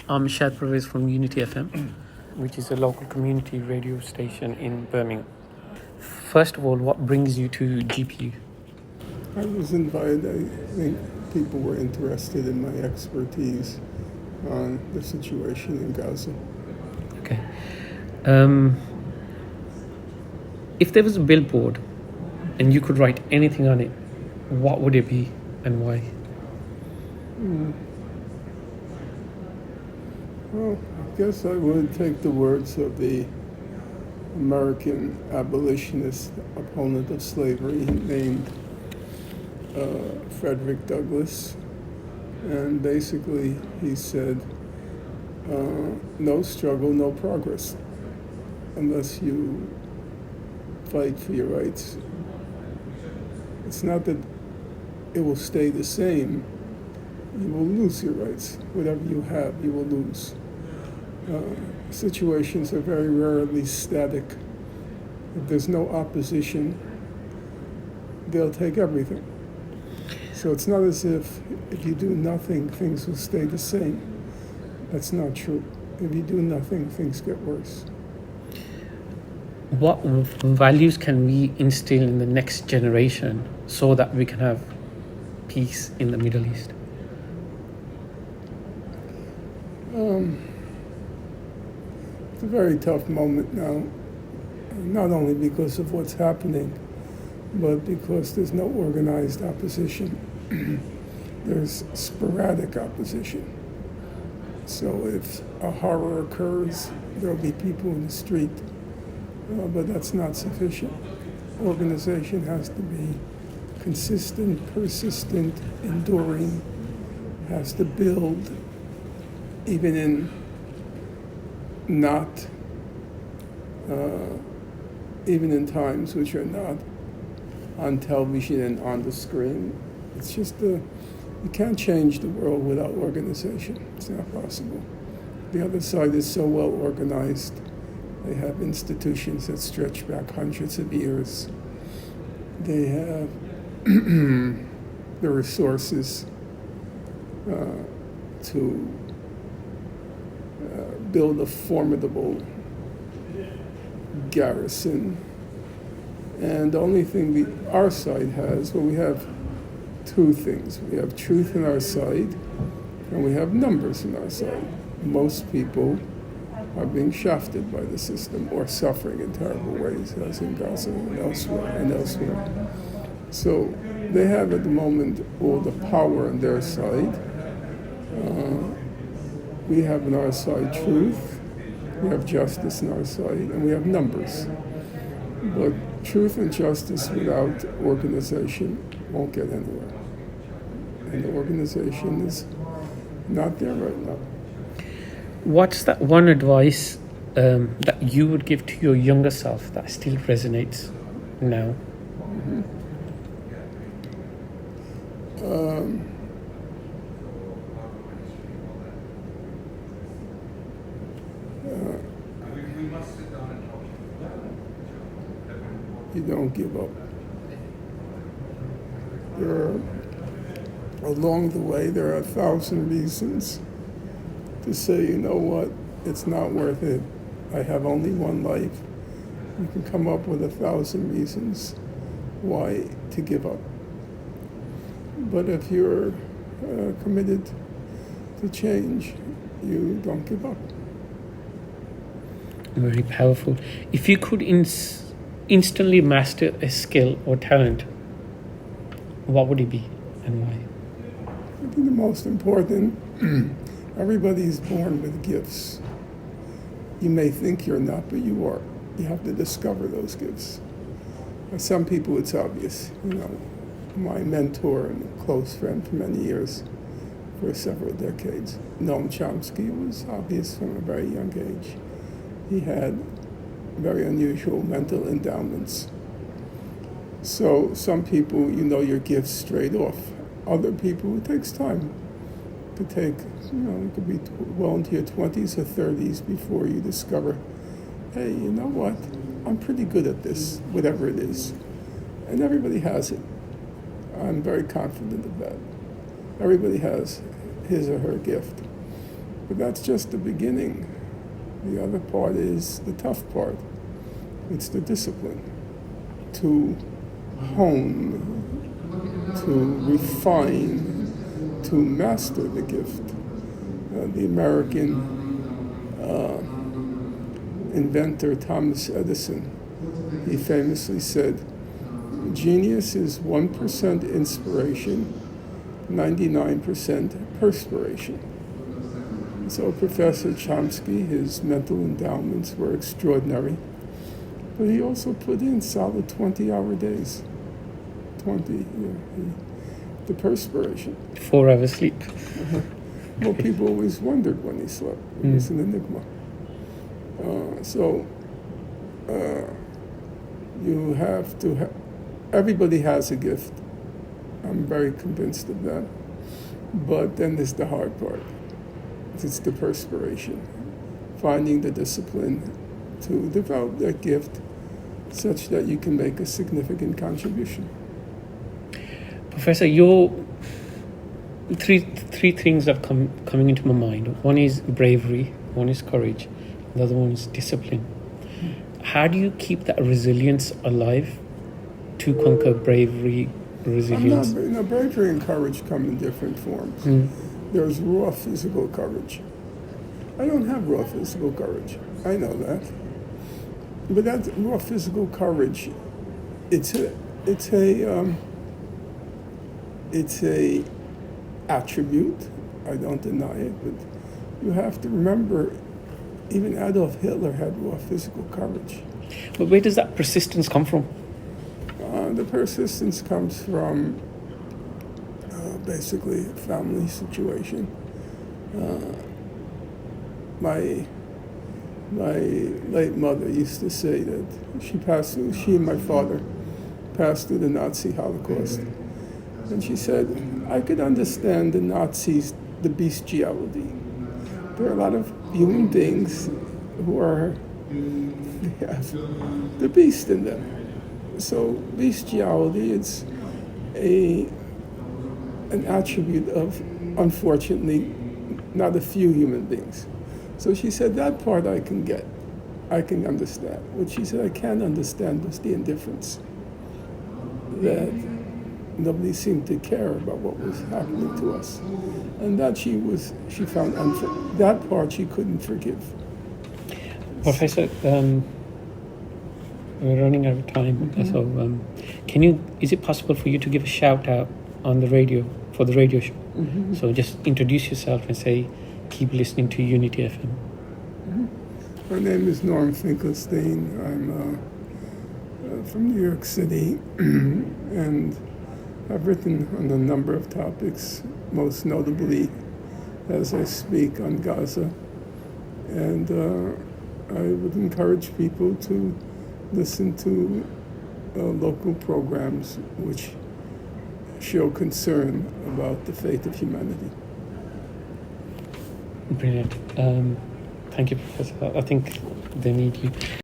I'm Shad Pervez from Unity FM, which is a local community radio station in Birmingham. First of all, what brings you to GPU? I was invited. I think people were interested in my expertise on the situation in Gaza. Okay. If there was a billboard and you could write anything on it, what would it be and why? Well, I guess I would take the words of the American abolitionist opponent of slavery named Frederick Douglass. And basically he said, no struggle, no progress. Unless you fight for your rights. It's not that it will stay the same. You will lose your rights. Whatever you have, you will lose. Situations are very rarely static. If there's no opposition, they'll take everything. So it's not as if you do nothing, things will stay the same. That's not true. If you do nothing, things get worse. What values can we instill in the next generation so that we can have peace in the Middle East? It's a very tough moment now, not only because of what's happening, but because there's no organized opposition. There's sporadic opposition. So if a horror occurs, there'll be people in the street, but that's not sufficient. Organization has to be consistent, persistent, enduring, has to build, even in even in times which are not on television and on the screen. It's just you can't change the world without organization. It's not possible. The other side is so well organized. They have institutions that stretch back hundreds of years. They have the resources to build a formidable garrison. And the only thing our side has, well, we have two things. We have truth on our side, and we have numbers on our side. Most people are being shafted by the system or suffering in terrible ways, as in Gaza and elsewhere. So they have at the moment all the power on their side. We have on our side truth, we have justice on our side, and we have numbers. But truth and justice without organization won't get anywhere. And the organization is not there right now. What's that one advice that you would give to your younger self that still resonates now? You don't give up. Along the way, there are 1,000 reasons to say, you know what, it's not worth it. I have only one life. You can come up with 1,000 reasons why to give up. But if you're committed to change, you don't give up. Very powerful. If you could instantly master a skill or talent, what would it be and why? I think the most important, everybody's born with gifts. You may think you're not, but you are. You have to discover those gifts. For some people, it's obvious. You know, my mentor and close friend for many years, for several decades, Noam Chomsky, was obvious from a very young age. He had very unusual mental endowments. So some people, you know your gifts straight off. Other people, it takes time. It could take, it could be well into your 20s or 30s before you discover, hey, you know what? I'm pretty good at this, whatever it is. And everybody has it. I'm very confident of that. Everybody has his or her gift. But that's just the beginning. The other part is the tough part. It's the discipline to hone, to refine, to master the gift. The American inventor Thomas Edison, he famously said, genius is 1% inspiration, 99% perspiration. So Professor Chomsky, his mental endowments were extraordinary, but he also put in solid 20-hour days. 20, the perspiration. 4 hours sleep. Well, people always wondered when he slept. It was an enigma. You have to everybody has a gift. I'm very convinced of that. But then there's the hard part. It's the perspiration. Finding the discipline to develop that gift such that you can make a significant contribution. Professor, your three things that coming into my mind. One is bravery, one is courage, the other one is discipline. How do you keep that resilience alive to conquer bravery, resilience? Bravery and courage come in different forms. There's raw physical courage. I don't have raw physical courage. I know that. But that raw physical courage, it's a attribute. I don't deny it, but you have to remember, even Adolf Hitler had raw physical courage. But where does that persistence come from? The persistence comes from basically a family situation. My late mother used to say that she and my father passed through the Nazi Holocaust. And she said, I could understand the Nazis, the bestiality. There are a lot of human beings who have the beast in them. So bestiality is an attribute of, unfortunately, not a few human beings. So she said, that part I can get, I can understand. What she said I can't understand was the indifference, that nobody seemed to care about what was happening to us. And that she found that part she couldn't forgive. Professor, we're running out of time, so is it possible for you to give a shout out on the radio, for the radio show? So just introduce yourself and say, keep listening to Unity FM. My name is Norman Finkelstein. I'm from New York City, and I've written on a number of topics, most notably as I speak on GAZA. And I would encourage people to listen to local programs which show concern about the fate of humanity. Brilliant. Thank you, Professor. I think they need you.